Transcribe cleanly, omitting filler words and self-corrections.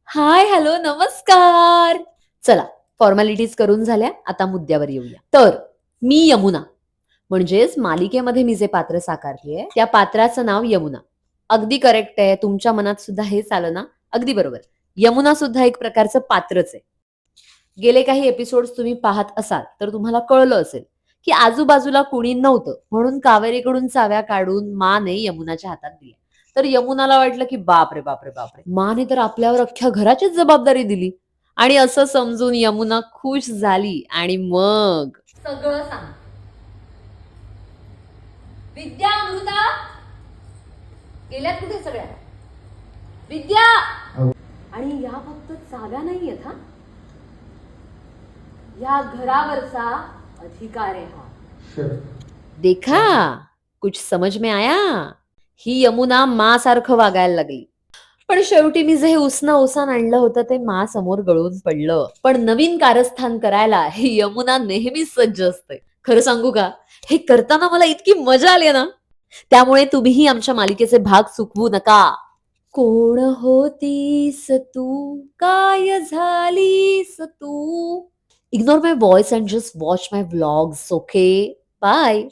हाय, hello, नमस्कार. चला, formalities करून झाल्या, आता मुद्द्यावर येऊया. तर मी यमुना, म्हणजेच मालिकेमध्ये मी जे पात्र साकारतीये, त्या पात्राचं नाव यमुना. अगदी करेक्ट आहे. तुमच्या मनात सुद्धा हेच आलं ना? अगदी बरोबर. यमुना सुद्धा एक प्रकारचं पात्रच आहे. गेले काही एपिसोड्स तुम्ही पाहत असाल, तर तुम्हाला कळलं असेल, की आजूबाजूला कुणी नव्हतं, म्हणून कावेरीकडून चाव्या काढून माने यमुनाच्या हातात दिल्या. तर यमुनाला वाटलं, की बापरे, बापरे, बापरे! माने तर आपल्यावर अख्ख्या घराचीच जबाबदारी दिली. आणि असं समजून यमुना खुश झाली आणि मग सगळं सांग. विद्या, अमृता गेल्यात कुठे सगळ्या? विद्या! आणि या फक्त चाव्या नाहीयेत हा, या घरावरचा अधिकार आहे हा. देखा, कुछ समझ में आया? ही यमुना मा सारखं वागायला लागली. पण शेवटी मी जे हे उसनं ओसान आणलं होतं ते मा समोर गळून पडलं. पण नवीन कारस्थान करायला ही यमुना नेहमीच सज्ज असते. खरं सांगू का? हे करताना मला इतकी मजा आली ना, त्यामुळे तुम्हीही आमच्या मालिकेचे भाग चुकवू नका. कोण होतीस तू, काय झालीस तू? Ignore my voice and just watch my vlogs, okay? Bye.